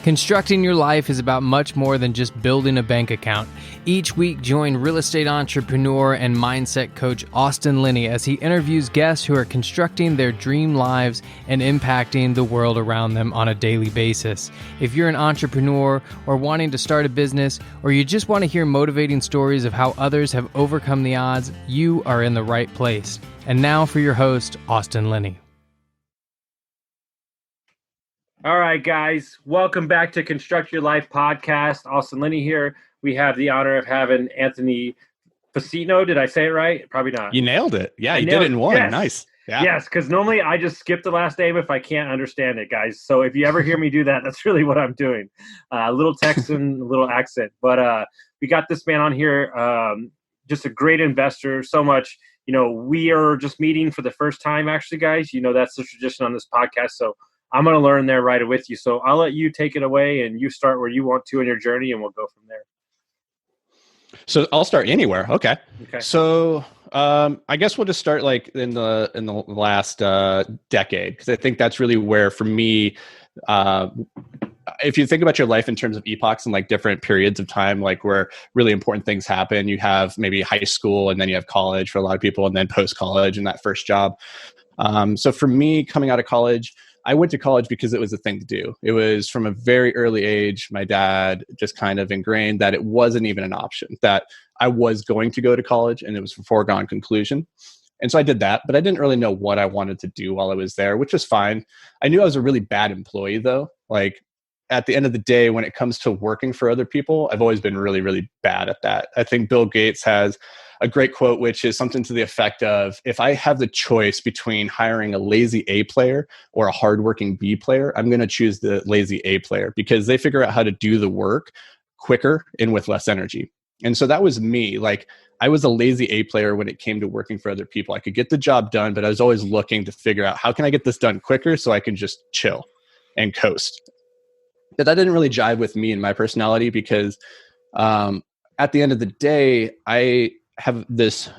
Constructing your life is about much more than just building a bank account. Each week, join real estate entrepreneur and mindset coach Austin Linney as he interviews guests who are constructing their dream lives and impacting the world around them on a daily basis. If you're an entrepreneur or wanting to start a business, or you just want to hear motivating stories of how others have overcome the odds, you are in the right place. And now for your host, Austin Linney. All right, guys, welcome back to Construct Your Life podcast. Austin Linney here. We have the honor of having Anthony Vicino. Did I say it right? Probably not. You nailed it. Yeah, you did it in one. Yes. Nice. Yeah. Yes, because normally I just skip the last name if I can't understand it, guys. So if you ever hear me do that, that's really what I'm doing. A little Texan, a little accent. But we got this man on here, just a great investor, so much. You know, we are just meeting for the first time, actually, guys. You know, that's the tradition on this podcast. So I'm going to learn there right with you. So I'll let you take it away and you start where you want to in your journey and we'll go from there. So I'll start anywhere. Okay. So I guess we'll just start like in the last decade, because I think that's really where, for me, if you think about your life in terms of epochs and like different periods of time, like where really important things happen, you have maybe high school and then you have college for a lot of people, and then post-college and that first job. So for me, coming out of college, I went to college because it was a thing to do. It was from a very early age. My dad just kind of ingrained that it wasn't even an option, that I was going to go to college and it was a foregone conclusion. And so I did that, but I didn't really know what I wanted to do while I was there, which was fine. I knew I was a really bad employee though. Like at the end of the day, when it comes to working for other people, I've always been really, really bad at that. I think Bill Gates has a great quote, which is something to the effect of, if I have the choice between hiring a lazy A player or a hardworking B player, I'm going to choose the lazy A player because they figure out how to do the work quicker and with less energy. And so that was me. Like I was a lazy A player when it came to working for other people. I could get the job done, but I was always looking to figure out how can I get this done quicker so I can just chill and coast. But that didn't really jive with me and my personality because at the end of the day, I have this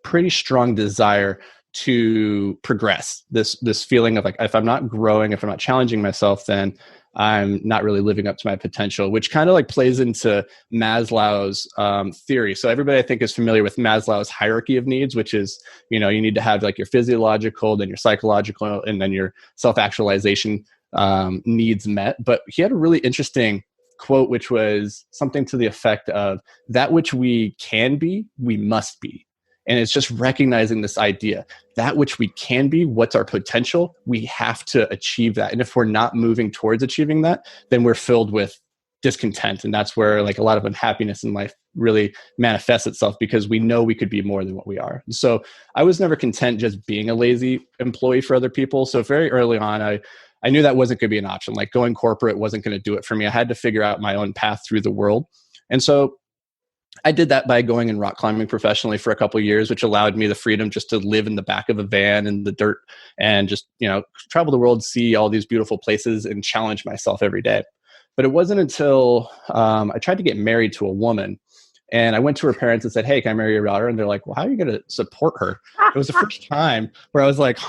pretty strong desire to progress. This feeling of like, if I'm not growing, if I'm not challenging myself, then I'm not really living up to my potential, which kind of like plays into Maslow's theory. So everybody I think is familiar with Maslow's hierarchy of needs, which is, you know, you need to have like your physiological, then your psychological, and then your self-actualization needs met. But he had a really interesting quote, which was something to the effect of, that which we can be, we must be. And it's just recognizing this idea, that which we can be, what's our potential, we have to achieve that. And if we're not moving towards achieving that, then we're filled with discontent. And that's where like a lot of unhappiness in life really manifests itself, because we know we could be more than what we are. And so I was never content just being a lazy employee for other people. So very early on, I knew that wasn't going to be an option. Like going corporate wasn't going to do it for me. I had to figure out my own path through the world. And so I did that by going and rock climbing professionally for a couple of years, which allowed me the freedom just to live in the back of a van in the dirt and just, you know, travel the world, see all these beautiful places and challenge myself every day. But it wasn't until I tried to get married to a woman. And I went to her parents and said, hey, can I marry your daughter? And they're like, well, how are you going to support her? It was the first time where I was like,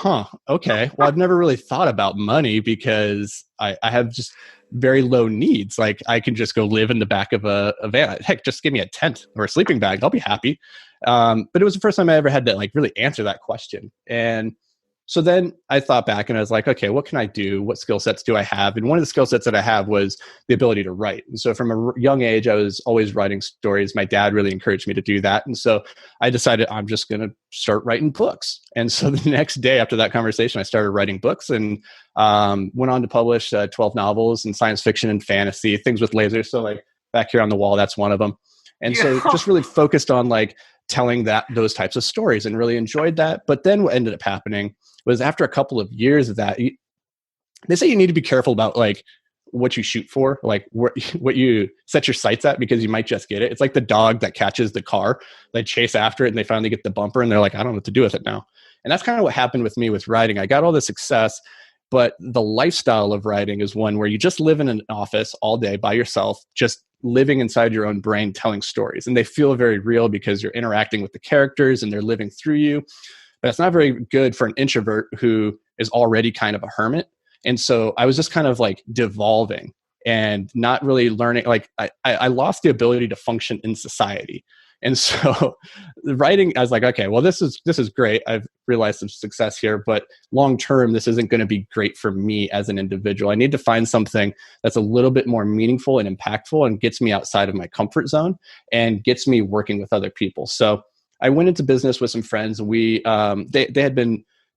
okay. Well, I've never really thought about money because I have just very low needs. Like I can just go live in the back of a van. Heck, just give me a tent or a sleeping bag. I'll be happy. But it was the first time I ever had to like really answer that question. And so then I thought back and I was like, okay, what can I do? What skill sets do I have? And one of the skill sets that I have was the ability to write. And so from a young age, I was always writing stories. My dad really encouraged me to do that. And so I decided I'm just going to start writing books. And so the next day after that conversation, I started writing books and went on to publish 12 novels in science fiction and fantasy, things with lasers. So like back here on the wall, that's one of them. And so just really focused on like telling those types of stories and really enjoyed that. But then what ended up happening was after a couple of years of that, they say you need to be careful about like what you shoot for, like what you set your sights at, because you might just get it. It's like the dog that catches the car, they chase after it and they finally get the bumper and they're like, I don't know what to do with it now. And that's kind of what happened with me with writing. I got all the success, but the lifestyle of writing is one where you just live in an office all day by yourself, just living inside your own brain, telling stories. And they feel very real because you're interacting with the characters and they're living through you. But it's not very good for an introvert who is already kind of a hermit. And so I was just kind of like devolving. and not really learning. Like I lost the ability to function in society. And so the writing, I was like, okay, well, this is great. I've realized some success here, but long term, this isn't going to be great for me as an individual. I need to find something that's a little bit more meaningful and impactful and gets me outside of my comfort zone and gets me working with other people. So I went into business with some friends. We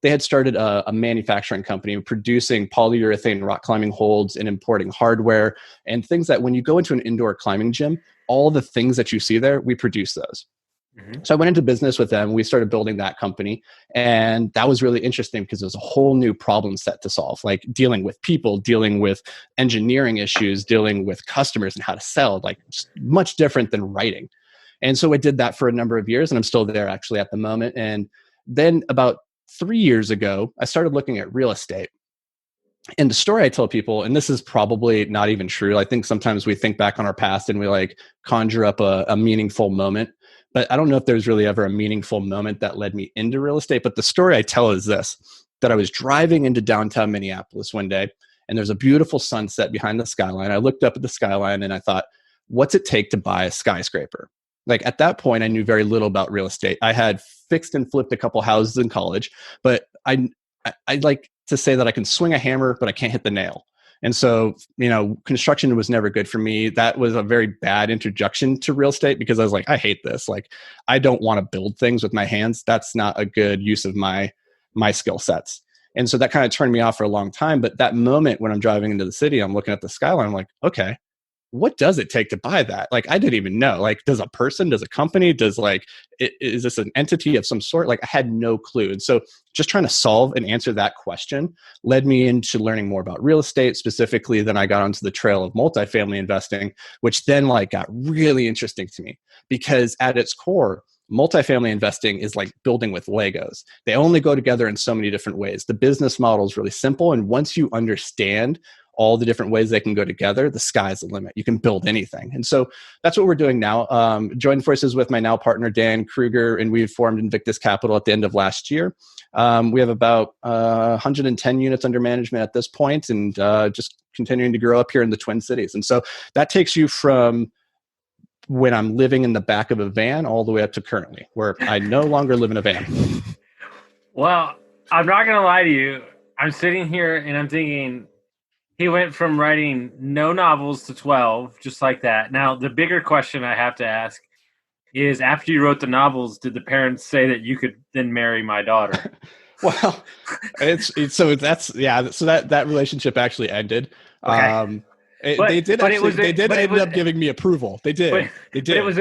they had started a manufacturing company producing polyurethane rock climbing holds and importing hardware and things that when you go into an indoor climbing gym, all the things that you see there, we produce those. Mm-hmm. So I went into business with them. We started building that company. And that was really interesting because it was a whole new problem set to solve, like dealing with people, dealing with engineering issues, dealing with customers and how to sell, like much different than writing. And so I did that for a number of years, and I'm still there actually at the moment. And then about 3 years ago, I started looking at real estate. And the story I tell people, and this is probably not even true. I think sometimes we think back on our past and we like conjure up a meaningful moment, but I don't know if there's really ever a meaningful moment that led me into real estate. But the story I tell is this, that I was driving into downtown Minneapolis one day and there's a beautiful sunset behind the skyline. I looked up at the skyline and I thought, what's it take to buy a skyscraper? Like at that point, I knew very little about real estate. I had fixed and flipped a couple houses in college, but I like to say that I can swing a hammer, but I can't hit the nail. And so, construction was never good for me. That was a very bad introduction to real estate because I was like, I hate this. Like, I don't want to build things with my hands. That's not a good use of my skill sets. And so that kind of turned me off for a long time. But that moment when I'm driving into the city, I'm looking at the skyline, I'm like, okay, what does it take to buy that? Like, I didn't even know. Like, does a person, does a company, is this an entity of some sort? Like, I had no clue. And so just trying to solve and answer that question led me into learning more about real estate. Specifically, then I got onto the trail of multifamily investing, which then got really interesting to me because at its core, multifamily investing is like building with Legos. They only go together in so many different ways. The business model is really simple. And once you understand all the different ways they can go together, the sky's the limit. You can build anything. And so that's what we're doing now. Joined forces with my now partner, Dan Kruger, and we've formed Invictus Capital at the end of last year. We have about 110 units under management at this point and just continuing to grow up here in the Twin Cities. And so that takes you from when I'm living in the back of a van all the way up to currently, where I no longer live in a van. Well, I'm not going to lie to you. I'm sitting here and I'm thinking, he went from writing no novels to 12, just like that. Now, the bigger question I have to ask is, after you wrote the novels, did the parents say that you could then marry my daughter? Well, so that relationship actually ended. Okay. They did end up giving me approval. They did. But it was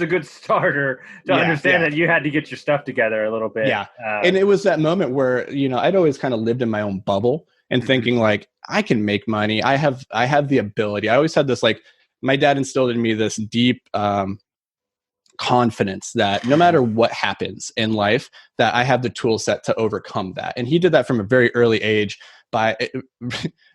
a good starter to understand that you had to get your stuff together a little bit. Yeah. And it was that moment where, I'd always kind of lived in my own bubble and thinking like, I can make money. I have the ability. I always had this, like, my dad instilled in me this deep confidence that no matter what happens in life, that I have the tool set to overcome that. And he did that from a very early age. By a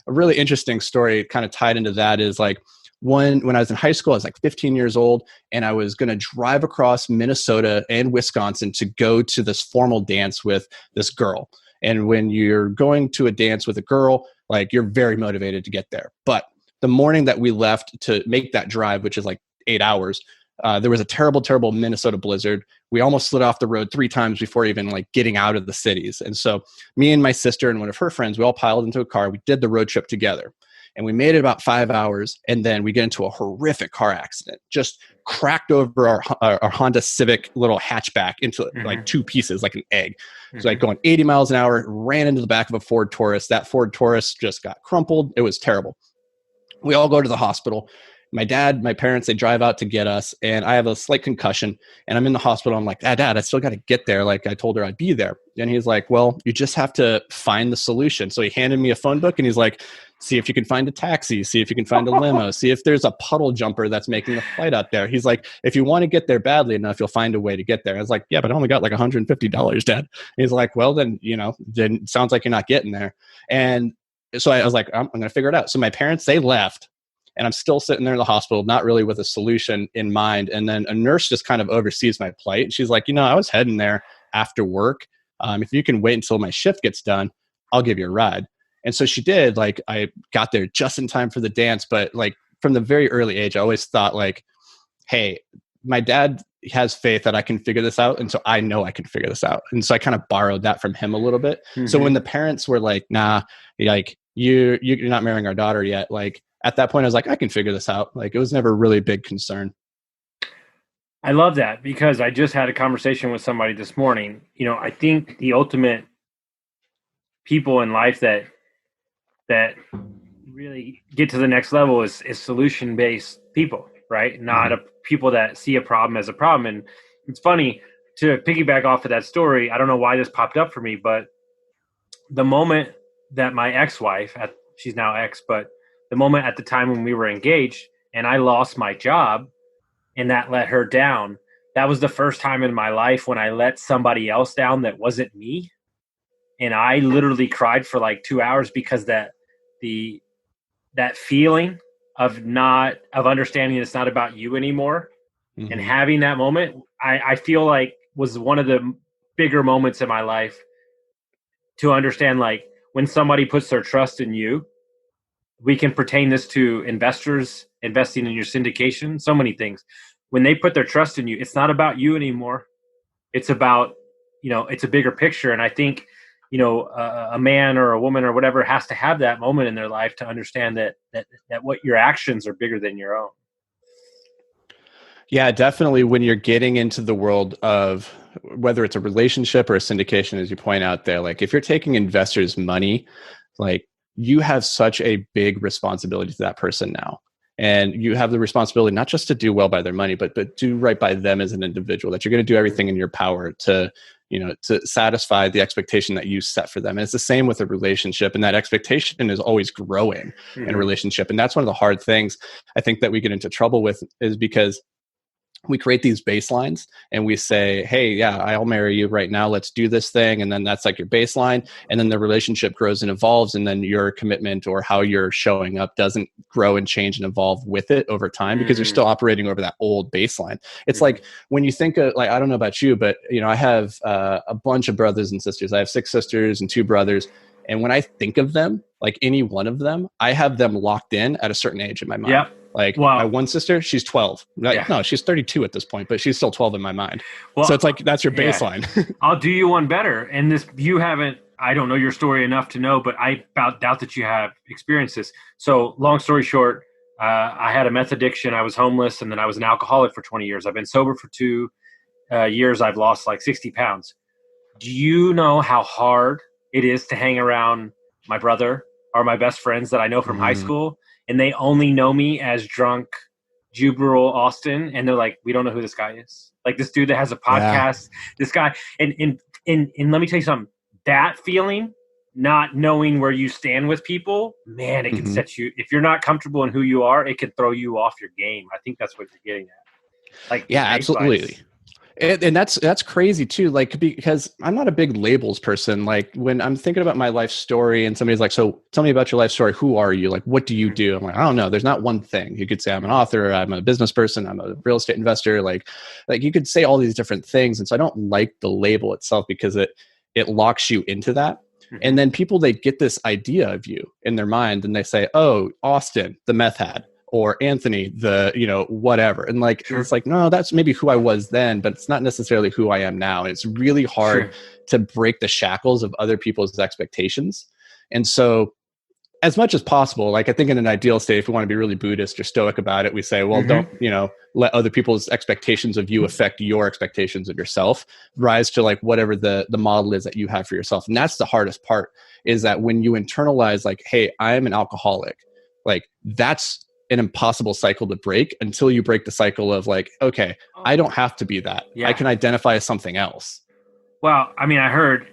really interesting story kind of tied into that is like when I was in high school, I was like 15 years old and I was going to drive across Minnesota and Wisconsin to go to this formal dance with this girl. And when you're going to a dance with a girl, like, you're very motivated to get there. But the morning that we left to make that drive, which is like 8 hours, there was a terrible, terrible Minnesota blizzard. We almost slid off the road 3 times before even like getting out of the cities. And so me and my sister and one of her friends, we all piled into a car. We did the road trip together and we made it about 5 hours. And then we get into a horrific car accident, just cracked over our Honda Civic little hatchback into like 2 pieces, like an egg. It's like going 80 miles an hour, ran into the back of a Ford Taurus. That Ford Taurus just got crumpled. It was terrible. We all go to the hospital. My dad, my parents, they drive out to get us, and I have a slight concussion, and I'm in the hospital. I'm like, Dad, I still got to get there. Like, I told her I'd be there. And he's like, well, you just have to find the solution. So he handed me a phone book, and he's like, see if you can find a taxi, see if you can find a limo, see if there's a puddle jumper that's making a flight out there. He's like, if you want to get there badly enough, you'll find a way to get there. I was like, yeah, but I only got like $150, Dad. And he's like, well, then, then it sounds like you're not getting there. And so I was like, I'm going to figure it out. So my parents, they left. And I'm still sitting there in the hospital, not really with a solution in mind. And then a nurse just kind of oversees my plight. And she's like, I was heading there after work. If you can wait until my shift gets done, I'll give you a ride. And so she did. Like, I got there just in time for the dance, but like from the very early age, I always thought like, hey, my dad has faith that I can figure this out. And so I know I can figure this out. And so I kind of borrowed that from him a little bit. So when the parents were like, nah, like you're not marrying our daughter yet. Like at that point, I was like, I can figure this out. Like it was never really a big concern. I love that because I just had a conversation with somebody this morning. You know, I think the ultimate people in life that really get to the next level is solution-based people, right? Not people that see a problem as a problem. And it's funny to piggyback off of that story. I don't know why this popped up for me, but the moment that my ex-wife, she's now ex, but the moment at the time when we were engaged and I lost my job and that let her down, that was the first time in my life when I let somebody else down that wasn't me. And I literally cried for like 2 hours because that feeling of understanding it's not about you anymore and having that moment, I feel like was one of the bigger moments in my life to understand, like, when somebody puts their trust in you. We can pertain this to investors investing in your syndication, so many things. When they put their trust in you, it's not about you anymore. It's about, it's a bigger picture. And I think, a man or a woman or whatever has to have that moment in their life to understand that what your actions are bigger than your own. Yeah, definitely. When you're getting into the world of whether it's a relationship or a syndication, as you point out there, like if you're taking investors' money, like you have such a big responsibility to that person now. And you have the responsibility not just to do well by their money, but do right by them as an individual, that you're going to do everything in your power to satisfy the expectation that you set for them. And it's the same with a relationship. And that expectation is always growing in a relationship. And that's one of the hard things I think that we get into trouble with, is because we create these baselines and we say, hey, yeah, I'll marry you right now. Let's do this thing. And then that's like your baseline. And then the relationship grows and evolves. And then your commitment or how you're showing up doesn't grow and change and evolve with it over time, because you're still operating over that old baseline. It's like when you think of, like, I don't know about you, but I have a bunch of brothers and sisters. I have 6 sisters and 2 brothers. And when I think of them, like any one of them, I have them locked in at a certain age in my mind. Yep. Like my one sister, she's 12. No, she's 32 at this point, but she's still 12 in my mind. Well, so it's like, that's your baseline. Yeah. I'll do you one better. And I don't know your story enough to know, but I doubt that you have experienced this. So long story short, I had a meth addiction. I was homeless, and then I was an alcoholic for 20 years. I've been sober for 2 years. I've lost like 60 pounds. Do you know how hard it is to hang around my brother or my best friends that I know from high school, and they only know me as drunk, jubilant Austin, and they're like, we don't know who this guy is. Like this dude that has a podcast, this guy. And let me tell you something, that feeling, not knowing where you stand with people, man, it can set you, if you're not comfortable in who you are, it can throw you off your game. I think that's what you're getting at. Like, yeah, absolutely. And that's crazy too, like, because I'm not a big labels person. Like when I'm thinking about my life story and somebody's like, so tell me about your life story. Who are you? Like, what do you do? I'm like, I don't know. There's not one thing. You could say I'm an author, I'm a business person, I'm a real estate investor. Like you could say all these different things. And so I don't like the label itself because it locks you into that. And then people, they get this idea of you in their mind and they say, oh, Austin, the meth head. Or Anthony, the, whatever. And like, it's like, no, that's maybe who I was then, but it's not necessarily who I am now. And it's really hard to break the shackles of other people's expectations. And so as much as possible, like I think in an ideal state, if we want to be really Buddhist or Stoic about it, we say, well, don't, let other people's expectations of you affect your expectations of yourself. Rise to like whatever the model is that you have for yourself. And that's the hardest part, is that when you internalize like, hey, I am an alcoholic, like that's an impossible cycle to break until you break the cycle of like, okay, I don't have to be that. I can identify as something else. Well, I mean, I heard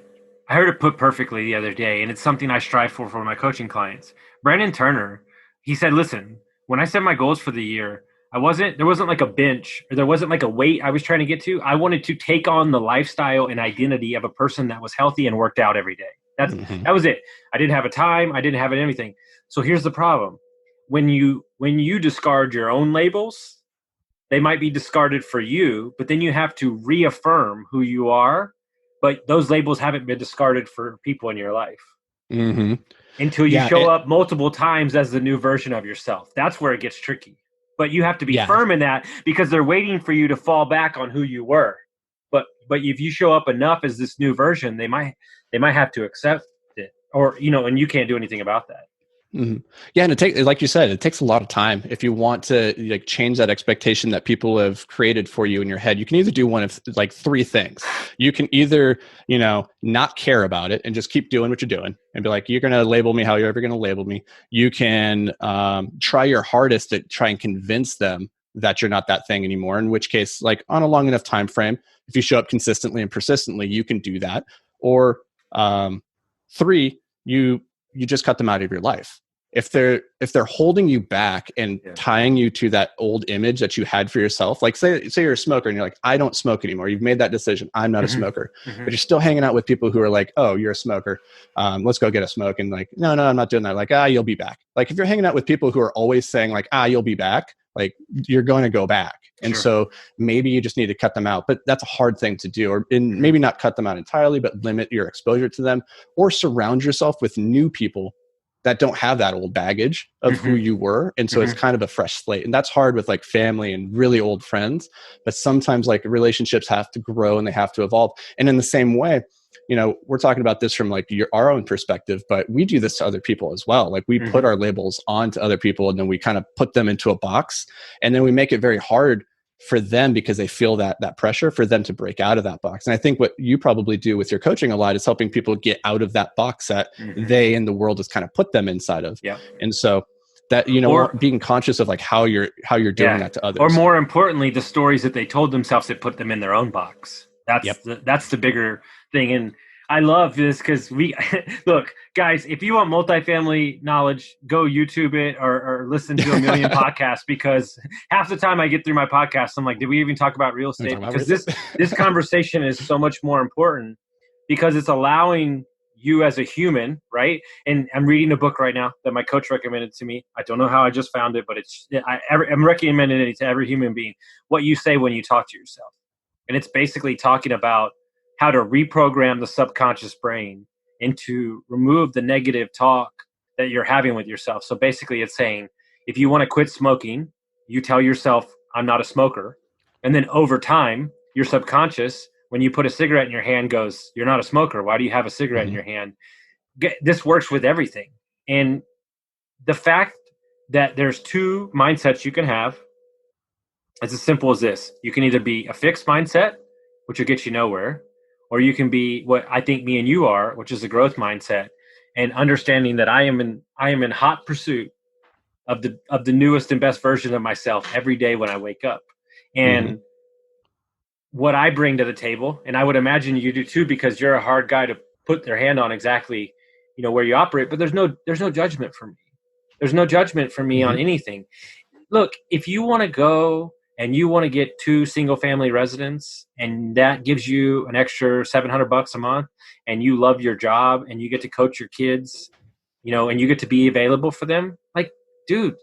it put perfectly the other day, and it's something I strive for my coaching clients. Brandon Turner, he said, listen, when I set my goals for the year, there wasn't like a bench, or there wasn't like a weight I was trying to get to. I wanted to take on the lifestyle and identity of a person that was healthy and worked out every day. That was it. I didn't have a time. I didn't have anything. So here's the problem. When you discard your own labels, they might be discarded for you, but then you have to reaffirm who you are. But those labels haven't been discarded for people in your life. Mm-hmm. Until you show up multiple times as the new version of yourself. That's where it gets tricky. But you have to be firm in that, because they're waiting for you to fall back on who you were. But if you show up enough as this new version, they might have to accept it, or and you can't do anything about that. Mm-hmm. Yeah, and it takes, like you said, it takes a lot of time if you want to like change that expectation that people have created for you in your head. You can either do one of like three things. You can either not care about it and just keep doing what you're doing and be like, you're going to label me how you're ever going to label me. You can try your hardest to try and convince them that you're not that thing anymore. In which case, like on a long enough time frame, if you show up consistently and persistently, you can do that. Or three, you just cut them out of your life. If they're holding you back and tying you to that old image that you had for yourself, like say you're a smoker and you're like, I don't smoke anymore. You've made that decision. I'm not a smoker, but you're still hanging out with people who are like, oh, you're a smoker. Let's go get a smoke. And like, no, I'm not doing that. Like, you'll be back. Like if you're hanging out with people who are always saying like, you'll be back, like you're going to go back. And so maybe you just need to cut them out, but that's a hard thing to do, or maybe not cut them out entirely, but limit your exposure to them, or surround yourself with new people that don't have that old baggage of who you were. And so it's kind of a fresh slate. And that's hard with like family and really old friends, but sometimes like relationships have to grow and they have to evolve. And in the same way, we're talking about this from like our own perspective, but we do this to other people as well. Like we put our labels onto other people and then we kind of put them into a box, and then we make it very hard for them because they feel that pressure for them to break out of that box. And I think what you probably do with your coaching a lot is helping people get out of that box that they and the world has kind of put them inside of. Yeah. And so that, being conscious of like how you're doing that to others. Or more importantly, the stories that they told themselves that put them in their own box. That's the bigger thing. And I love this because look, guys, if you want multifamily knowledge, go YouTube it or listen to a million podcasts, because half the time I get through my podcast, I'm like, did we even talk about real estate? Because this conversation is so much more important, because it's allowing you as a human, right? And I'm reading a book right now that my coach recommended to me. I don't know how I just found it, but I'm recommending it to every human being. What you say when you talk to yourself. And it's basically talking about how to reprogram the subconscious brain and to remove the negative talk that you're having with yourself. So basically it's saying, if you want to quit smoking, you tell yourself, I'm not a smoker. And then over time, your subconscious, when you put a cigarette in your hand, goes, you're not a smoker. Why do you have a cigarette in your hand? This works with everything. And the fact that there's two mindsets you can have, it's as simple as this. You can either be a fixed mindset, which will get you nowhere, or you can be what I think me and you are, which is a growth mindset, and understanding that I am in hot pursuit of the newest and best version of myself every day when I wake up. And what I bring to the table, and I would imagine you do too, because you're a hard guy to put their hand on exactly, where you operate, but there's no judgment for me. There's no judgment for me on anything. Look, if you want to go and you want to get 2 single family residents, and that gives you an extra $700 a month, and you love your job and you get to coach your kids, and you get to be available for them, like, dude,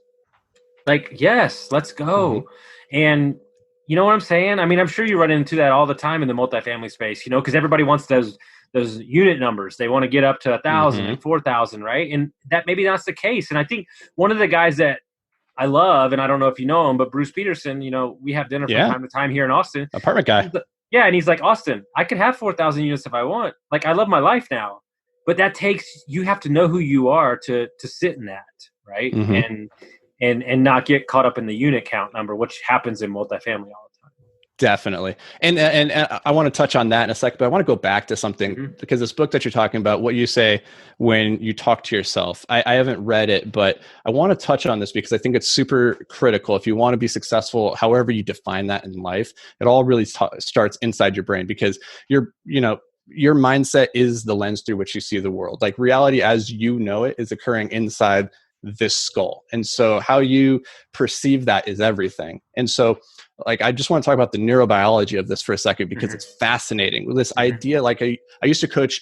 like, yes, let's go. And you know what I'm saying? I mean, I'm sure you run into that all the time in the multifamily space, because everybody wants those unit numbers. They want to get up to 1,000 and 4,000, right? And that maybe that's the case. And I think one of the guys that I love, and I don't know if you know him, but Bruce Peterson, we have dinner from time to time here in Austin. Apartment guy. Yeah, and he's like, Austin, I could have 4,000 units if I want. Like, I love my life now. But you have to know who you are to sit in that, right? And not get caught up in the unit count number, which happens in multifamily all the time. Definitely. And I want to touch on that in a second, but I want to go back to something, because this book that you're talking about, what you say when you talk to yourself, I haven't read it, but I want to touch on this because I think it's super critical. If you want to be successful, however you define that in life, it all really starts inside your brain, because your mindset is the lens through which you see the world. Like reality as you know it is occurring inside this skull. And so how you perceive that is everything. And so like, I just want to talk about the neurobiology of this for a second, because it's fascinating. This idea, like I used to coach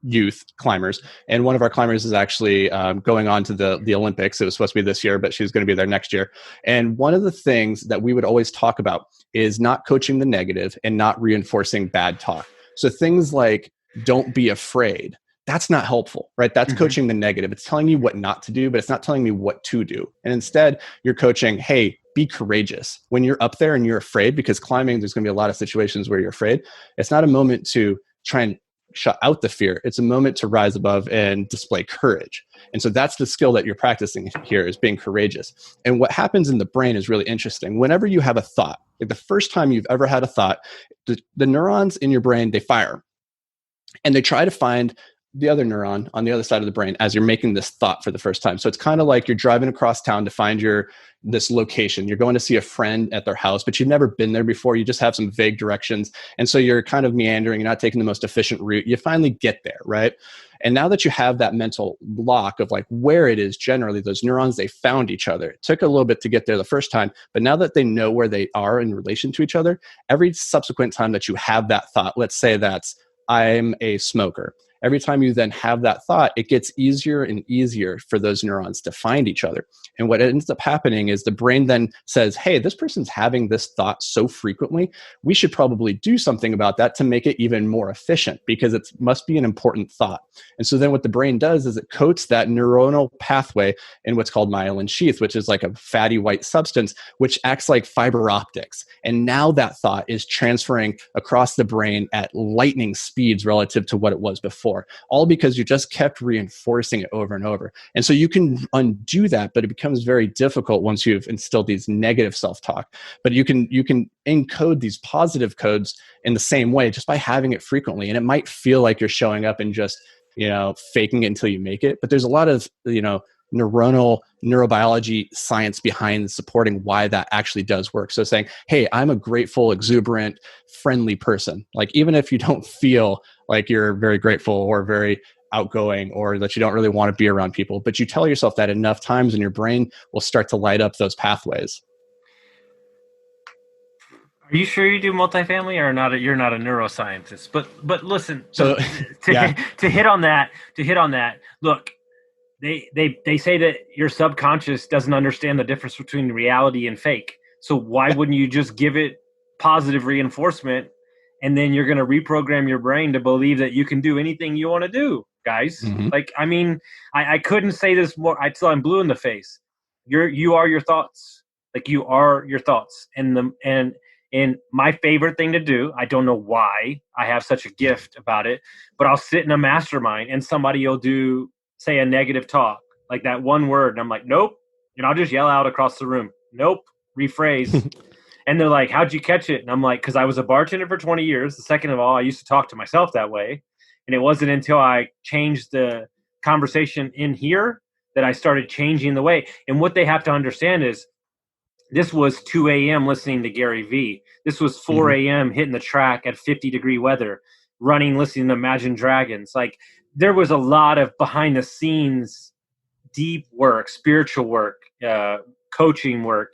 youth climbers, and one of our climbers is actually going on to the Olympics. It was supposed to be this year, but she's going to be there next year. And one of the things that we would always talk about is not coaching the negative and not reinforcing bad talk. So things like, don't be afraid. That's not helpful, right? That's Mm-hmm. coaching the negative. It's telling you what not to do, but it's not telling me what to do. And instead, you're coaching, hey, be courageous. When you're up there and you're afraid, because climbing, there's going to be a lot of situations where you're afraid. It's not a moment to try and shut out the fear. It's a moment to rise above and display courage. And so that's the skill that you're practicing here, is being courageous. And what happens in the brain is really interesting. Whenever you have a thought, like the first time you've ever had a thought, the neurons in your brain, they fire and they try to find the other neuron on the other side of the brain as you're making this thought for the first time. So it's kind of like you're driving across town to find this location. You're going to see a friend at their house, but you've never been there before. You just have some vague directions. And so you're kind of meandering. You're not taking the most efficient route. You finally get there, right? And now that you have that mental block of like where it is generally, those neurons, they found each other. It took a little bit to get there the first time, but now that they know where they are in relation to each other, every subsequent time that you have that thought, let's say that's, I'm a smoker. Every time you then have that thought, it gets easier and easier for those neurons to find each other. And what ends up happening is the brain then says, hey, this person's having this thought so frequently, we should probably do something about that to make it even more efficient, because it must be an important thought. And so then what the brain does is it coats that neuronal pathway in what's called myelin sheath, which is like a fatty white substance, which acts like fiber optics. And now that thought is transferring across the brain at lightning speeds relative to what it was before. All because you just kept reinforcing it over and over. And so you can undo that, but it becomes very difficult once you've instilled these negative self-talk. But you can encode these positive codes in the same way just by having it frequently. And it might feel like you're showing up and just, faking it until you make it. But there's a lot of, neurobiology science behind supporting why that actually does work. So saying, hey, I'm a grateful, exuberant, friendly person. Like, even if you don't feel like you're very grateful or very outgoing or that you don't really want to be around people, but you tell yourself that enough times and your brain will start to light up those pathways. Are you sure you do multifamily or not? You're not a neuroscientist, but listen, so to hit on that, look, they say that your subconscious doesn't understand the difference between reality and fake. So why wouldn't you just give it positive reinforcement, and then you're going to reprogram your brain to believe that you can do anything you want to do, guys? Mm-hmm. Like, I mean, I couldn't say this more until I'm blue in the face. You are your thoughts. Like, you are your thoughts. And my favorite thing to do, I don't know why I have such a gift about it, but I'll sit in a mastermind and somebody will say a negative talk, like that one word. And I'm like, nope. And I'll just yell out across the room, nope, rephrase. And they're like, how'd you catch it? And I'm like, because I was a bartender for 20 years. Second of all, I used to talk to myself that way. And it wasn't until I changed the conversation in here that I started changing the way. And what they have to understand is, this was 2 a.m. listening to Gary Vee. This was 4 a.m. hitting the track at 50-degree weather, running, listening to Imagine Dragons. Like, there was a lot of behind the scenes, deep work, spiritual work, coaching work,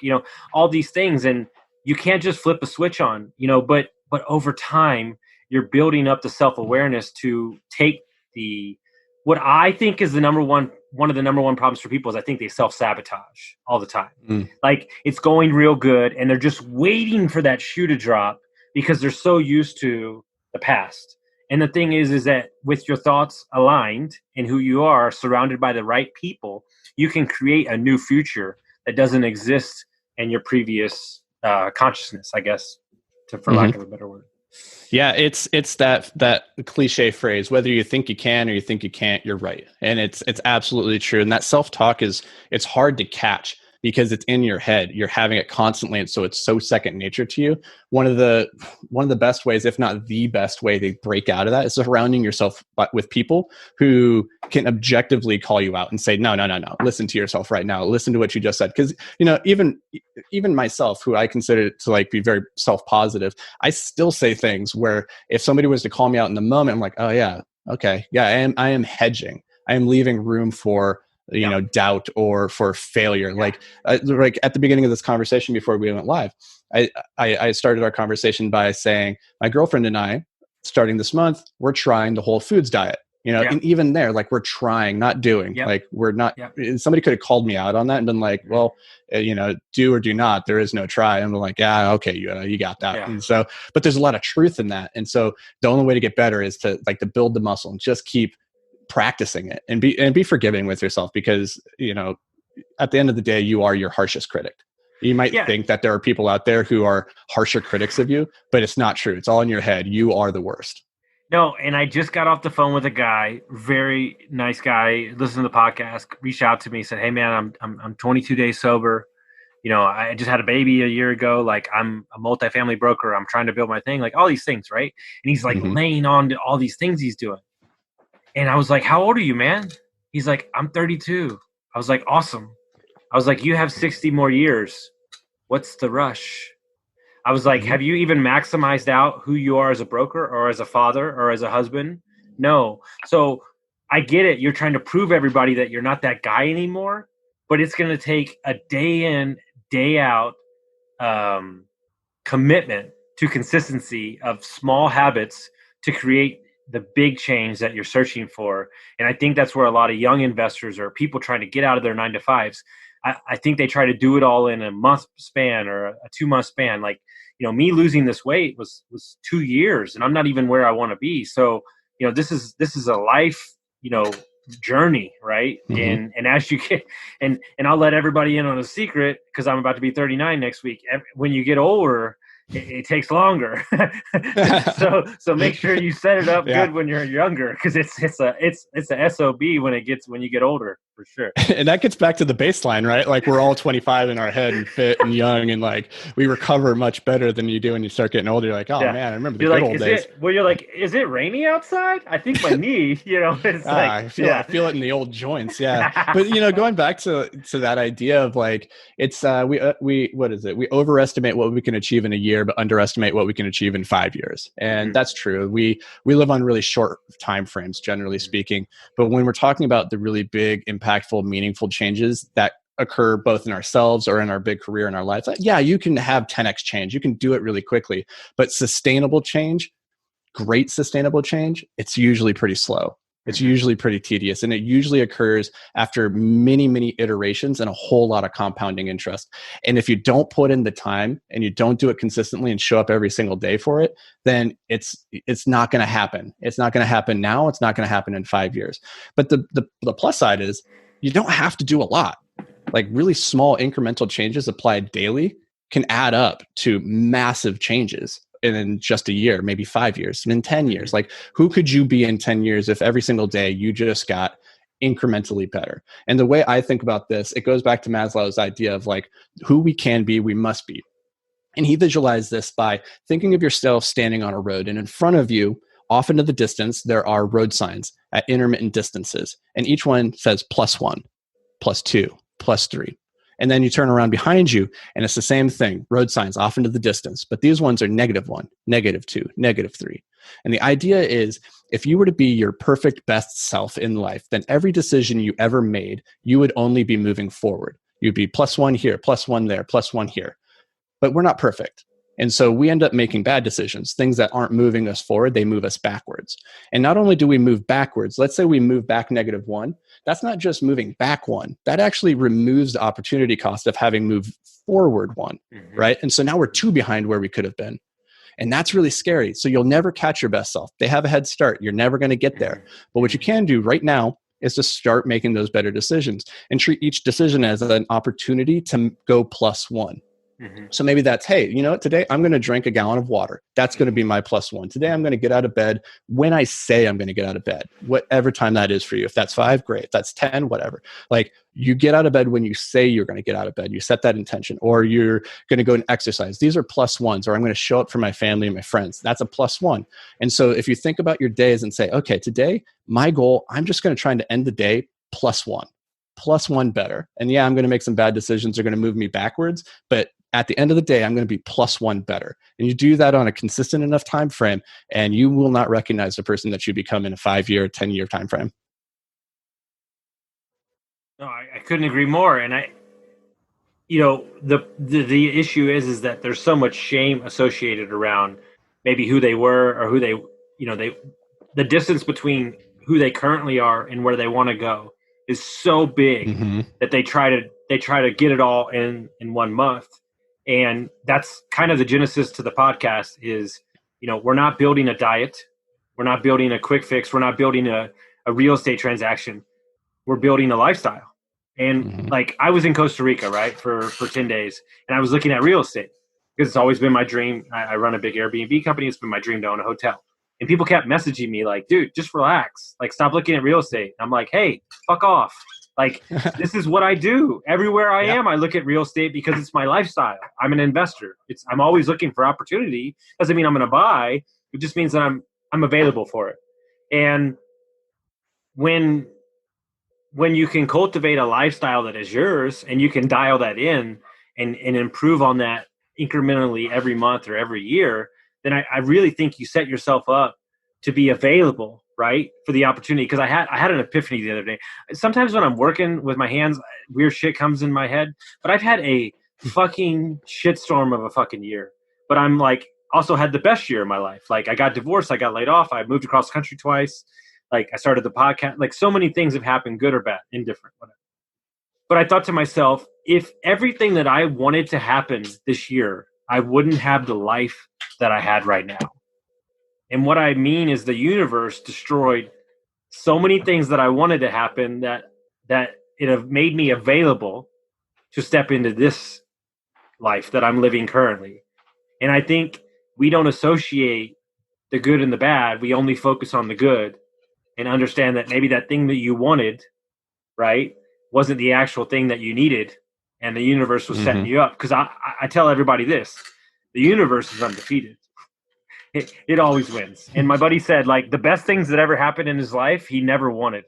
all these things. And you can't just flip a switch on, but over time, you're building up the self-awareness to take what I think is one of the number one problems for people is I think they self-sabotage all the time. Like, it's going real good and they're just waiting for that shoe to drop because they're so used to the past. And the thing is that with your thoughts aligned and who you are, surrounded by the right people, you can create a new future that doesn't exist in your previous consciousness, I guess, for lack of a better word. Yeah, it's that cliche phrase, whether you think you can or you think you can't, you're right. And it's absolutely true. And that self-talk it's hard to catch because it's in your head. You're having it constantly, and so it's so second nature to you. One of the best ways, if not the best way, to break out of that is surrounding yourself with people who can objectively call you out and say, no, listen to yourself right now. Listen to what you just said. Because even myself, who I consider to like be very self-positive, I still say things where if somebody was to call me out in the moment, I'm like, oh yeah, okay, yeah, I am hedging. I am leaving room for doubt or for failure. Like at the beginning of this conversation before we went live, I started our conversation by saying my girlfriend and I, starting this month, we're trying the whole foods diet. And even there, like, we're trying, not doing. Like, we're not. Somebody could have called me out on that and been like, well, do or do not. There is no try. And I'm like, yeah, okay, you got that. And so, but there's a lot of truth in that. And so the only way to get better is to build the muscle and just keep practicing it and be forgiving with yourself, because, at the end of the day, you are your harshest critic. You might think that there are people out there who are harsher critics of you, but it's not true. It's all in your head. You are the worst. No, and I just got off the phone with a guy, very nice guy, listened to the podcast, reached out to me, said, "Hey man, I'm 22 days sober. I just had a baby a year ago. Like, I'm a multifamily broker. I'm trying to build my thing, like all these things, right?" And he's like laying on to all these things he's doing. And I was like, "How old are you, man?" He's like, "I'm 32. I was like, "Awesome." I was like, "You have 60 more years. What's the rush?" I was like, "Have you even maximized out who you are as a broker or as a father or as a husband?" No. So I get it. You're trying to prove everybody that you're not that guy anymore, but it's going to take a day in, day out commitment to consistency of small habits to create the big change that you're searching for. And I think that's where a lot of young investors or people trying to get out of their 9-to-5s, I think they try to do it all in a month span or a 2-month span. Like, me losing this weight was 2 years, and I'm not even where I want to be. So, this is a life, journey, right? And as you get, and I'll let everybody in on a secret, because I'm about to be 39 next week. When you get older, it takes longer. so make sure you set it up good when you're younger, because it's a SOB when you get older, for sure. And that gets back to the baseline, right? Like, we're all 25 in our head and fit and young, and like we recover much better than you do when you start getting older. You're like, oh man, I remember the good old days. You're like, is it rainy outside? I think my knee, it's I feel it in the old joints. Yeah. But going back to that idea of like, it's we what is it? We overestimate what we can achieve in a year, but underestimate what we can achieve in 5 years. And that's true. We live on really short time frames, generally speaking. But when we're talking about the really big, impactful, meaningful changes that occur both in ourselves or in our big career in our lives, yeah, you can have 10x change. You can do it really quickly. But sustainable change, great sustainable change, it's usually pretty slow. It's usually pretty tedious, and it usually occurs after many, many iterations and a whole lot of compounding interest. And if you don't put in the time and you don't do it consistently and show up every single day for it, then it's not going to happen. It's not going to happen now. It's not going to happen in 5 years. But the plus side is you don't have to do a lot. Like, really small incremental changes applied daily can add up to massive changes in just a year, maybe 5 years, and in 10 years. Like, who could you be in 10 years if every single day you just got incrementally better? And the way I think about this, it goes back to Maslow's idea of like, who we can be, we must be. And he visualized this by thinking of yourself standing on a road, and in front of you, off into the distance, there are road signs at intermittent distances. And each one says +1, +2, +3. And then you turn around behind you, and it's the same thing, road signs off into the distance. But these ones are -1, -2, -3. And the idea is, if you were to be your perfect best self in life, then every decision you ever made, you would only be moving forward. You'd be +1 here, +1 there, +1 here. But we're not perfect. And so we end up making bad decisions, things that aren't moving us forward, they move us backwards. And not only do we move backwards, let's say we move back -1, that's not just moving back 1, that actually removes the opportunity cost of having moved forward 1, right? And so now we're 2 behind where we could have been. And that's really scary. So you'll never catch your best self. They have a head start. You're never going to get there. But what you can do right now is to start making those better decisions and treat each decision as an opportunity to go +1. So maybe that's, hey, you know what, today I'm going to drink a gallon of water. That's going to be my +1. Today I'm going to get out of bed when I say I'm going to get out of bed, whatever time that is for you. If that's 5, great. If that's 10, whatever. Like, you get out of bed when you say you're going to get out of bed. You set that intention, or you're going to go and exercise. These are +1s, or I'm going to show up for my family and my friends. That's a +1. And so if you think about your days and say, okay, today, my goal, I'm just going to try to end the day +1. +1 better. And yeah, I'm going to make some bad decisions. They're going to move me backwards. But at the end of the day, I'm going to be +1 better. And you do that on a consistent enough time frame, and you will not recognize the person that you become in a 5-year, 10-year time frame. No, I couldn't agree more. And the issue is that there's so much shame associated around maybe who they were, or who the distance between who they currently are and where they want to go is so big that they try to get it all in 1 month. And that's kind of the genesis to the podcast is, we're not building a diet. We're not building a quick fix. We're not building a a real estate transaction. We're building a lifestyle. And like I was in Costa Rica, right, for 10 days, and I was looking at real estate because it's always been my dream. I run a big Airbnb company. It's been my dream to own a hotel. And people kept messaging me like, dude, just relax. Like, stop looking at real estate. I'm like, hey, fuck off. Like, this is what I do. Everywhere I am, I look at real estate because it's my lifestyle. I'm an investor. I'm always looking for opportunity. Doesn't mean I'm going to buy. It just means that I'm available for it. And when you can cultivate a lifestyle that is yours and you can dial that in and improve on that incrementally every month or every year, then I really think you set yourself up to be available, right, for the opportunity. Because I had an epiphany the other day. Sometimes when I'm working with my hands, weird shit comes in my head. But I've had a fucking shitstorm of a fucking year. But I'm like also had the best year of my life. Like I got divorced, I got laid off, I moved across the country twice. Like I started the podcast. Like so many things have happened, good or bad, indifferent, whatever. But I thought to myself, if everything that I wanted to happen this year, I wouldn't have the life that I had right now. And what I mean is the universe destroyed so many things that I wanted to happen that it have made me available to step into this life that I'm living currently. And I think we don't associate the good and the bad. We only focus on the good and understand that maybe that thing that you wanted, right, wasn't the actual thing that you needed. And the universe was setting you up. Because I tell everybody this, the universe is undefeated. It always wins. And my buddy said, like, the best things that ever happened in his life, he never wanted.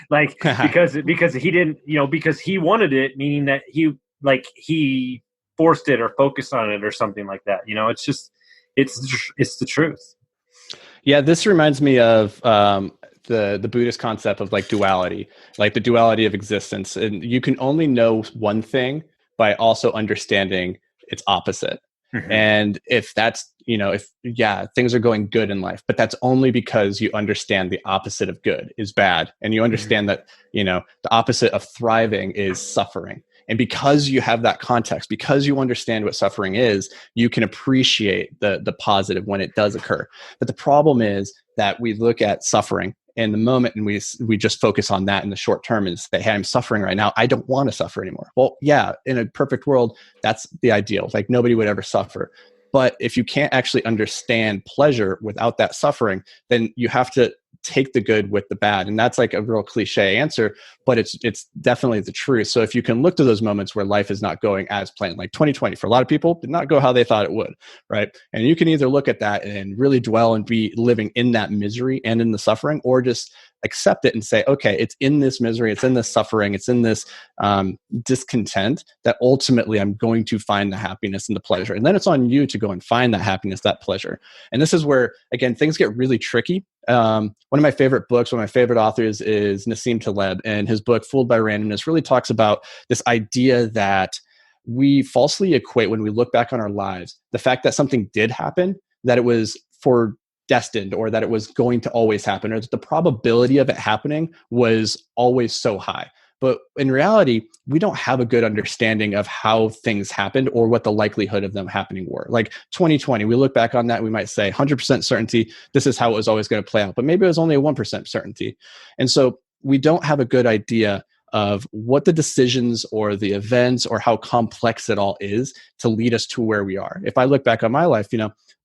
Like, because he didn't, because he wanted it, meaning that he forced it or focused on it or something like that. It's just, it's the truth. Yeah, this reminds me of the Buddhist concept of like duality, like the duality of existence. And you can only know one thing by also understanding its opposite. And if that's, things are going good in life, but that's only because you understand the opposite of good is bad. And you understand that, the opposite of thriving is suffering. And because you have that context, because you understand what suffering is, you can appreciate the positive when it does occur. But the problem is that we look at suffering in the moment and we just focus on that in the short term and say, hey, I'm suffering right now. I don't want to suffer anymore. Well, yeah, in a perfect world, that's the ideal. Like nobody would ever suffer. But if you can't actually understand pleasure without that suffering, then you have to take the good with the bad. And that's like a real cliche answer, but it's definitely the truth. So if you can look to those moments where life is not going as planned, like 2020 for a lot of people did not go how they thought it would, right? And you can either look at that and really dwell and be living in that misery and in the suffering, or just accept it and say, okay, it's in this misery, it's in this suffering, it's in this discontent that ultimately I'm going to find the happiness and the pleasure. And then it's on you to go and find that happiness, that pleasure. And this is where, again, things get really tricky. One of my favorite books, one of my favorite authors is Nassim Taleb, and his book, Fooled by Randomness, really talks about this idea that we falsely equate when we look back on our lives, the fact that something did happen, that it was destined, or that it was going to always happen, or that the probability of it happening was always so high. But in reality, we don't have a good understanding of how things happened or what the likelihood of them happening were. Like 2020, we look back on that, we might say 100% certainty, this is how it was always going to play out. But maybe it was only a 1% certainty. And so we don't have a good idea of what the decisions or the events or how complex it all is to lead us to where we are. If I look back on my life,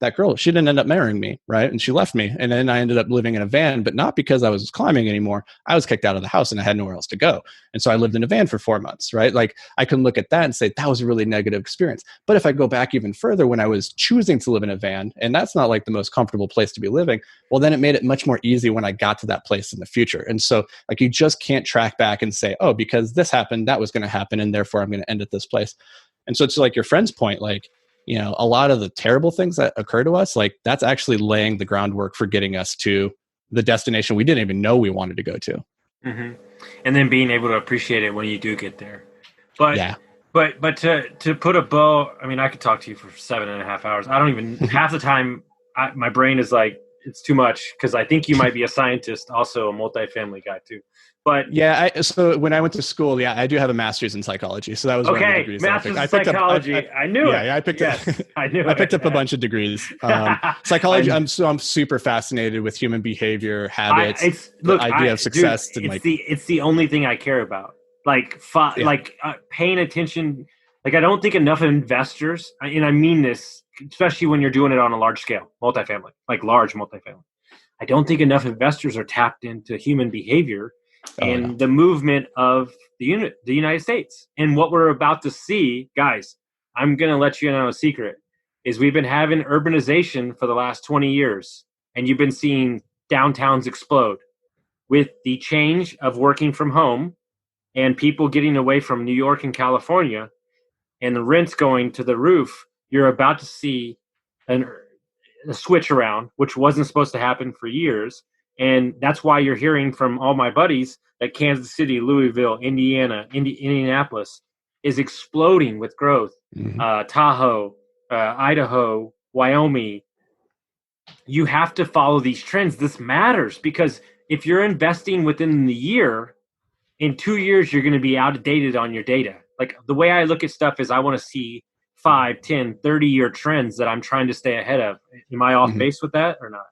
that girl, she didn't end up marrying me, right? And she left me. And then I ended up living in a van, but not because I was climbing anymore. I was kicked out of the house and I had nowhere else to go. And so I lived in a van for 4 months, right? Like I can look at that and say, that was a really negative experience. But if I go back even further, when I was choosing to live in a van, and that's not like the most comfortable place to be living, well, then it made it much more easy when I got to that place in the future. And so like, you just can't track back and say, oh, because this happened, that was going to happen. And therefore I'm going to end at this place. And so it's like your friend's point, like, a lot of the terrible things that occur to us, like that's actually laying the groundwork for getting us to the destination we didn't even know we wanted to go to. And then being able to appreciate it when you do get there. But yeah. But to put a bow, I mean, I could talk to you for 7.5 hours. I don't even half the time. My brain is like it's too much because I think you might be a scientist, also a multifamily guy too. But yeah, so when I went to school, I do have a master's in psychology. So that was one of the okay, degrees master's I in picked up. psychology. I knew it. Yeah, I picked Yes, up. I knew I picked it. up a bunch of degrees. Psychology. I'm super fascinated with human behavior, habits, the idea of Dude, success, and like it's the only thing I care about. Like, yeah. paying attention. Like, I don't think enough investors, and I mean this, especially when you're doing it on a large scale, multifamily, like large multifamily. I don't think enough investors are tapped into human behavior Oh no. and the movement of the United States. And what we're about to see, guys, I'm going to let you know a secret, is we've been having urbanization for the last 20 years, and you've been seeing downtowns explode with the change of working from home and people getting away from New York and California and the rents going to the roof. You're about to see a switch around, which wasn't supposed to happen for years. And that's why you're hearing from all my buddies that Kansas City, Louisville, Indiana, Indianapolis is exploding with growth. Mm-hmm. Tahoe, Idaho, Wyoming. You have to follow these trends. This matters because if you're investing within the year, in 2 years, you're going to be outdated on your data. Like, the way I look at stuff is I want to see 5, 10, 30-year trends that I'm trying to stay ahead of. Am I off base with that or not?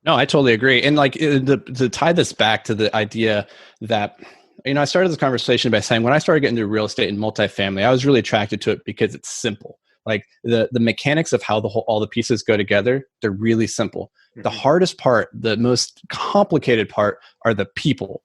No, I totally agree. And like to tie this back to the idea that, I started this conversation by saying when I started getting into real estate and multifamily, I was really attracted to it because it's simple. Like the mechanics of how all the pieces go together, they're really simple. The hardest part, the most complicated part, are the people.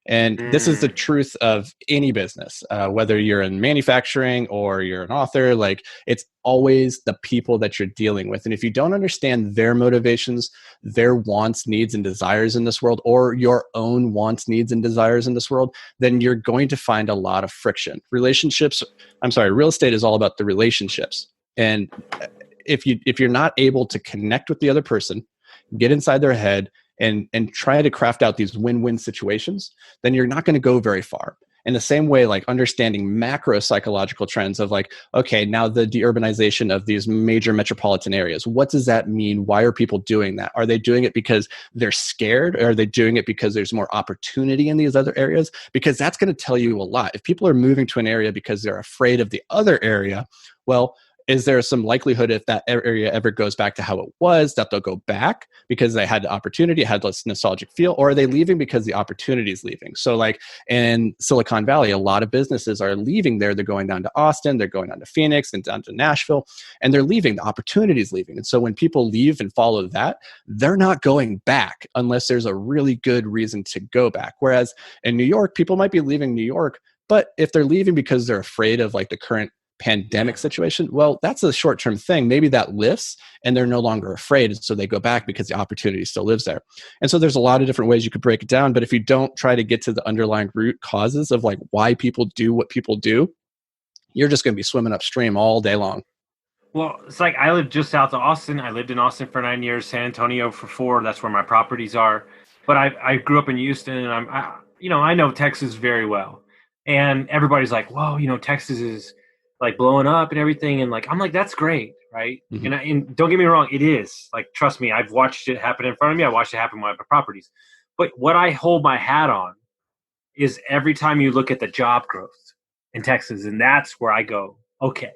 And this is the truth of any business, whether you're in manufacturing or you're an author. Like, it's always the people that you're dealing with. And if you don't understand their motivations, their wants, needs, and desires in this world, or your own wants, needs, and desires in this world, then you're going to find a lot of friction. Real estate is all about the relationships. And if you're not able to connect with the other person, get inside their head, and try to craft out these win-win situations, then you're not going to go very far. In the same way, like understanding macro psychological trends of like, okay, now the deurbanization of these major metropolitan areas, what does that mean? Why are people doing that? Are they doing it because they're scared? Or are they doing it because there's more opportunity in these other areas? Because that's going to tell you a lot. If people are moving to an area because they're afraid of the other area, well, is there some likelihood if that area ever goes back to how it was that they'll go back because they had the opportunity, had less nostalgic feel, or are they leaving because the opportunity is leaving? So like in Silicon Valley, a lot of businesses are leaving there. They're going down to Austin, they're going down to Phoenix and down to Nashville, and they're leaving. The opportunity is leaving. And so when people leave and follow that, they're not going back unless there's a really good reason to go back. Whereas in New York, people might be leaving New York, but if they're leaving because they're afraid of like the current pandemic situation, well, that's a short-term thing. Maybe that lifts and they're no longer afraid. And so they go back because the opportunity still lives there. And so there's a lot of different ways you could break it down. But if you don't try to get to the underlying root causes of like why people do what people do, you're just going to be swimming upstream all day long. Well, it's like I live just south of Austin. I lived in Austin for 9 years, San Antonio for 4. That's where my properties are. But I grew up in Houston, and I know Texas very well. And everybody's like, "Whoa, Texas is like blowing up and everything." And like, I'm like, that's great, right? Mm-hmm. And don't get me wrong, it is. Like, trust me, I've watched it happen in front of me. I watched it happen with my properties. But what I hold my hat on is every time you look at the job growth in Texas, and that's where I go, okay.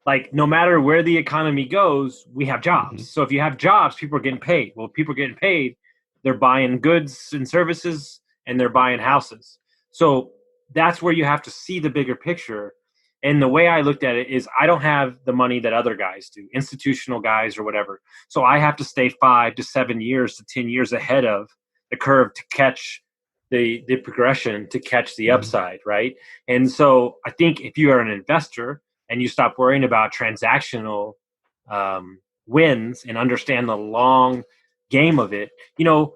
Like, no matter where the economy goes, we have jobs. Mm-hmm. So if you have jobs, people are getting paid. Well, people are getting paid, they're buying goods and services, and they're buying houses. So that's where you have to see the bigger picture. And the way I looked at it is I don't have the money that other guys do, institutional guys or whatever. So I have to stay 5 to 7 years to 10 years ahead of the curve to catch the progression, to catch the upside, right? And so I think if you are an investor and you stop worrying about transactional wins and understand the long game of it,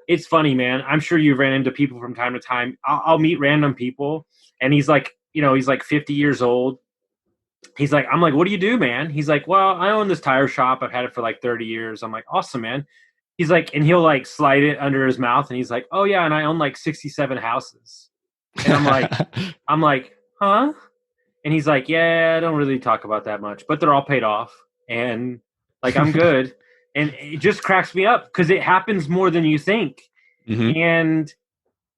it's funny, man. I'm sure you've ran into people from time to time. I'll meet random people, and he's like 50 years old. He's like, I'm like, what do you do, man? He's like, well, I own this tire shop. I've had it for like 30 years. I'm like, awesome, man. He's like, and he'll like slide it under his mouth, and he's like, oh yeah, and I own like 67 houses. And I'm like, huh? And he's like, yeah, I don't really talk about that much, but they're all paid off, and like, I'm good. And it just cracks me up because it happens more than you think. Mm-hmm. And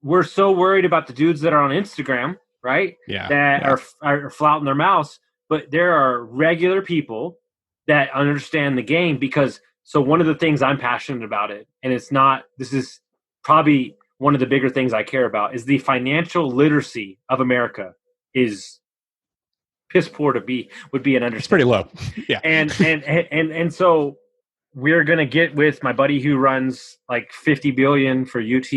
we're so worried about the dudes that are on Instagram, right? Yeah. That are flouting their mouths. But there are regular people that understand the game because so one of the things I'm passionate about it, and this is probably one of the bigger things I care about, is the financial literacy of America is piss poor would be an understatement. It's pretty low. Yeah. And so we're gonna get with my buddy who runs like 50 billion for UT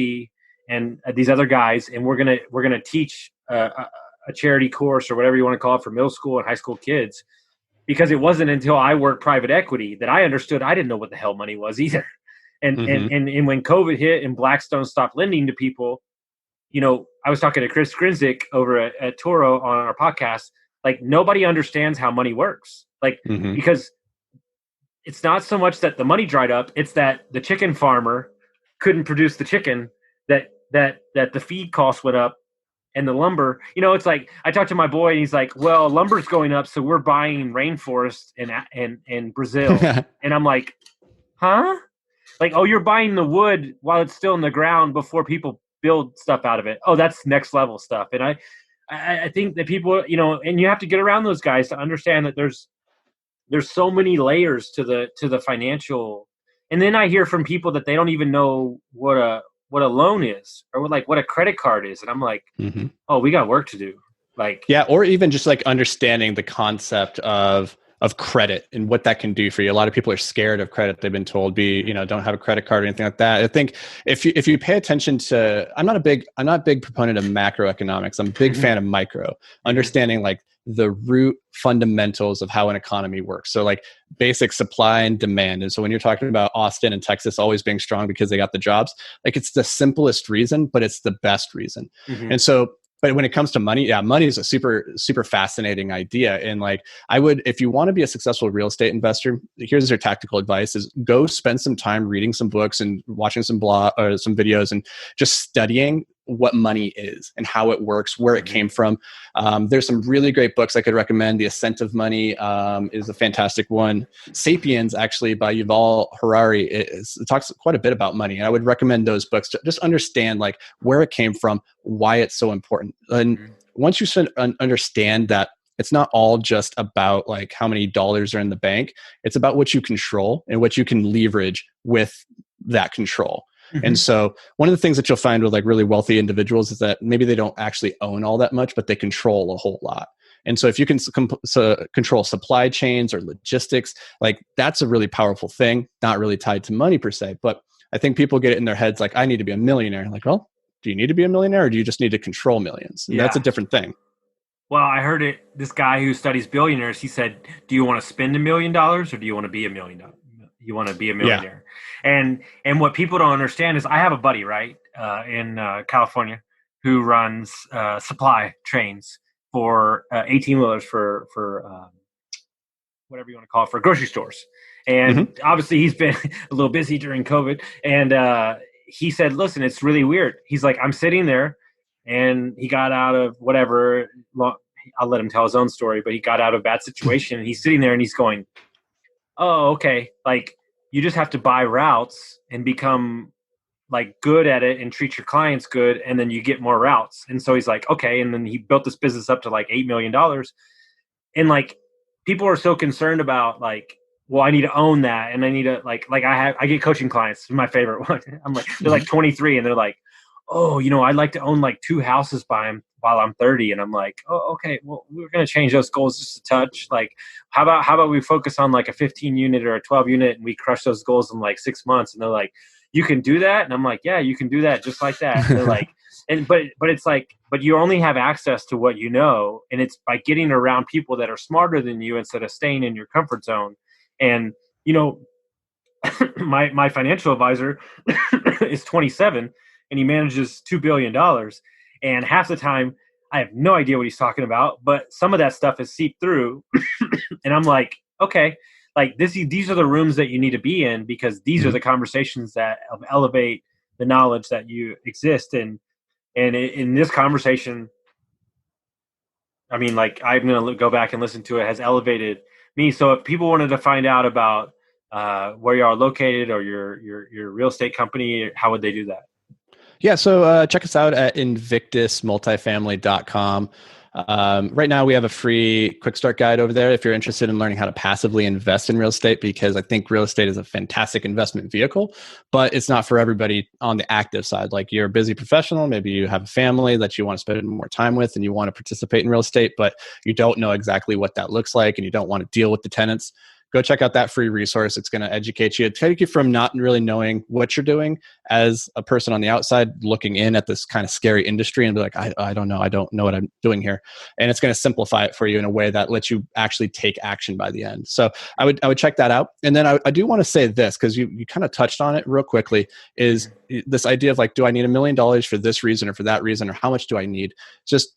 and these other guys, and we're gonna teach a charity course or whatever you want to call it for middle school and high school kids, because it wasn't until I worked private equity that I understood I didn't know what the hell money was either. And and when COVID hit and Blackstone stopped lending to people, I was talking to Chris Grinzik over at Toro on our podcast. Like, nobody understands how money works. Like, because it's not so much that the money dried up, it's that the chicken farmer couldn't produce the chicken, that the feed costs went up, and the lumber. It's like I talked to my boy and he's like, well, lumber's going up, so we're buying rainforest in Brazil. And I'm like, huh? Like, oh, you're buying the wood while it's still in the ground before people build stuff out of it. Oh, that's next level stuff. And I think that people, and you have to get around those guys to understand that there's so many layers to the financial. And then I hear from people that they don't even know what a loan is, or what a credit card is. And I'm like, oh, we got work to do. Like, yeah. Or even just like understanding the concept of credit and what that can do for you. A lot of people are scared of credit. They've been told don't have a credit card or anything like that. I think if you pay attention to, I'm not a big proponent of macroeconomics. I'm a big fan of micro, understanding like the root fundamentals of how an economy works. So like basic supply and demand. And so when you're talking about Austin and Texas always being strong because they got the jobs, like it's the simplest reason, but it's the best reason. And so, but when it comes to money, money is a super, super fascinating idea. And like, if you want to be a successful real estate investor, here's your tactical advice: is go spend some time reading some books and watching some some videos and just studying what money is and how it works, where it came from. There's some really great books I could recommend. The Ascent of Money is a fantastic one. Sapiens, actually, by Yuval Harari, it talks quite a bit about money. And I would recommend those books to just understand like where it came from, why it's so important. And once you understand that it's not all just about like how many dollars are in the bank, it's about what you control and what you can leverage with that control. And so one of the things that you'll find with like really wealthy individuals is that maybe they don't actually own all that much, but they control a whole lot. And so if you can control supply chains or logistics, like that's a really powerful thing, not really tied to money per se. But I think people get it in their heads like, I need to be a millionaire. Like, well, do you need to be a millionaire or do you just need to control millions? And that's a different thing. Well, I heard it. This guy who studies billionaires, he said, do you want to spend $1 million or do you want to be $1 million? You want to be a millionaire. And what people don't understand is I have a buddy, right, in California who runs supply trains for 18-wheelers for whatever you want to call it, for grocery stores. And obviously he's been a little busy during COVID. And he said, listen, it's really weird. He's like, I'm sitting there, and he got out of whatever. I'll let him tell his own story, but he got out of a bad situation. And he's sitting there and he's going, oh, okay. Like, you just have to buy routes and become like good at it and treat your clients good. And then you get more routes. And so he's like, okay. And then he built this business up to like $8 million. And like, people are so concerned about like, well, I need to own that. And I need to I get coaching clients. My favorite one. I'm like, they're like 23 and they're like, oh, I'd like to own like 2 houses while I'm 30. And I'm like, oh, okay, well, we're going to change those goals just a touch. Like, how about we focus on like a 15 unit or a 12 unit and we crush those goals in like 6 months? And they're like, you can do that? And I'm like, yeah, you can do that just like that. And they're like, but it's like, but you only have access to what you know. And it's by getting around people that are smarter than you instead of staying in your comfort zone. And, my financial advisor is 27 and he manages $2 billion. And half the time I have no idea what he's talking about, but some of that stuff is seeped through. And I'm like, okay, like these are the rooms that you need to be in, because these are the conversations that elevate the knowledge that you exist in. And in this conversation, I mean, like, I'm going to go back and listen to it, has elevated me. So if people wanted to find out about where you are located or your real estate company, how would they do that? Yeah, so check us out at invictusmultifamily.com. Right now, we have a free quick start guide over there if you're interested in learning how to passively invest in real estate, because I think real estate is a fantastic investment vehicle, but it's not for everybody on the active side. Like, you're a busy professional, maybe you have a family that you want to spend more time with and you want to participate in real estate, but you don't know exactly what that looks like and you don't want to deal with the tenants. Go check out that free resource. It's going to educate you, take you from not really knowing what you're doing as a person on the outside looking in at this kind of scary industry and be like, I don't know. I don't know what I'm doing here. And it's going to simplify it for you in a way that lets you actually take action by the end. So I would check that out. And then I do want to say this, because you kind of touched on it real quickly, is this idea of like, do I need $1 million for this reason or for that reason, or how much do I need? Just,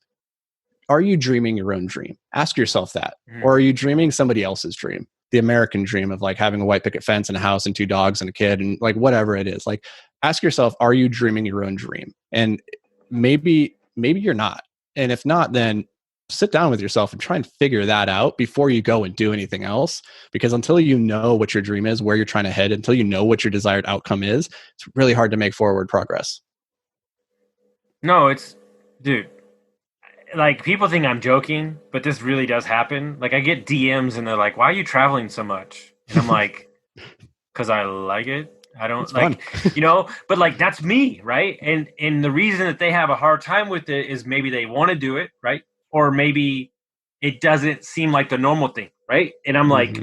are you dreaming your own dream? Ask yourself that. Or are you dreaming somebody else's dream? The American dream of like having a white picket fence and a house and 2 dogs and a kid and like whatever it is. Like, ask yourself, are you dreaming your own dream? And maybe you're not. And if not, then sit down with yourself and try and figure that out before you go and do anything else. Because until you know what your dream is, where you're trying to head, until you know what your desired outcome is, it's really hard to make forward progress. No, dude, like, people think I'm joking, but this really does happen. Like, I get DMs and they're like, why are you traveling so much? And I'm like, because I like it. I don't like, but like, that's me. Right. And the reason that they have a hard time with it is maybe they want to do it. Right. Or maybe it doesn't seem like the normal thing. Right. And I'm like,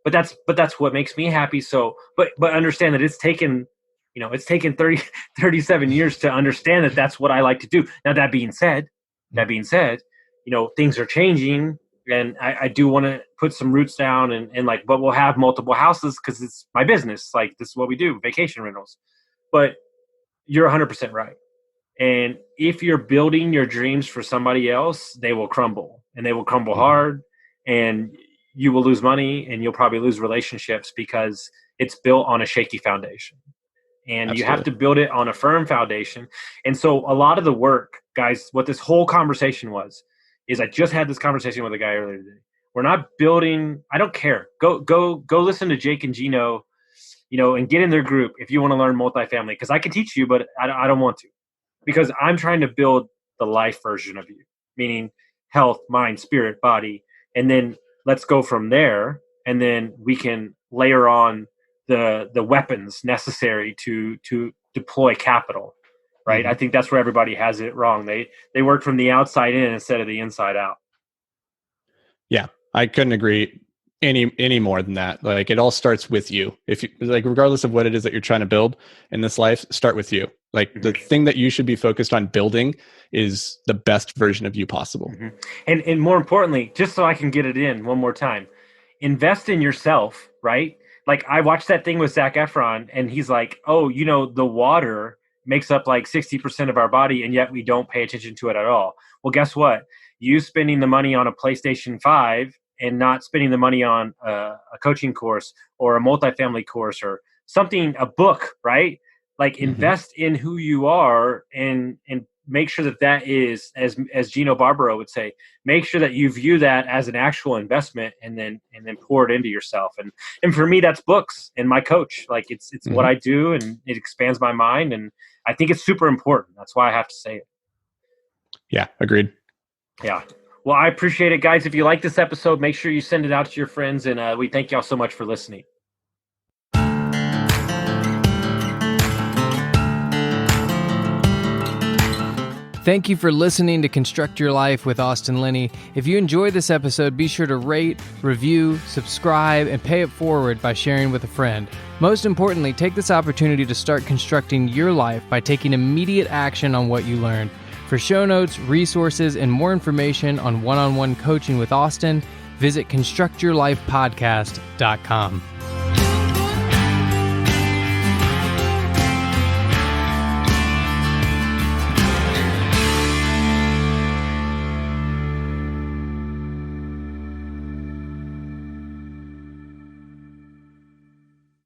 but that's what makes me happy. So, but understand that it's taken 37 years to understand that that's what I like to do. Now, that being said, things are changing, and I do want to put some roots down and like, but we'll have multiple houses because it's my business. Like, this is what we do, vacation rentals. But you're 100% right. And if you're building your dreams for somebody else, they will crumble, and they will crumble hard, and you will lose money, and you'll probably lose relationships because it's built on a shaky foundation. And Absolutely. You have to build it on a firm foundation. And so a lot of the work, guys, what this whole conversation is I just had this conversation with a guy earlier today. We're not building, I don't care. Go listen to Jake and Gino, and get in their group if you want to learn multifamily, because I can teach you, but I don't want to, because I'm trying to build the life version of you, meaning health, mind, spirit, body. And then let's go from there. And then we can layer on the weapons necessary to deploy capital, right? I think that's where everybody has it wrong. They work from the outside in instead of the inside out. Yeah, I couldn't agree any more than that. Like, it all starts with you. If you, like, regardless of what it is that you're trying to build in this life, start with you. Like, the thing that you should be focused on building is the best version of you possible. And more importantly, just so I can get it in one more time, invest in yourself, right? Like, I watched that thing with Zac Efron, and he's like, oh, the water makes up like 60% of our body, and yet we don't pay attention to it at all. Well, guess what? You spending the money on a PlayStation 5 and not spending the money on a coaching course or a multifamily course or something, a book, right? Like, invest in who you are and make sure that is, as Gino Barbaro would say, make sure that you view that as an actual investment, and then pour it into yourself. And for me, that's books and my coach. Like, it's what I do, and it expands my mind, and I think it's super important. That's why I have to say it. Yeah, agreed. Yeah. Well, I appreciate it, guys. If you like this episode, make sure you send it out to your friends, and we thank y'all so much for listening. Thank you for listening to Construct Your Life with Austin Linney. If you enjoyed this episode, be sure to rate, review, subscribe, and pay it forward by sharing with a friend. Most importantly, take this opportunity to start constructing your life by taking immediate action on what you learned. For show notes, resources, and more information on one-on-one coaching with Austin, visit constructyourlifepodcast.com.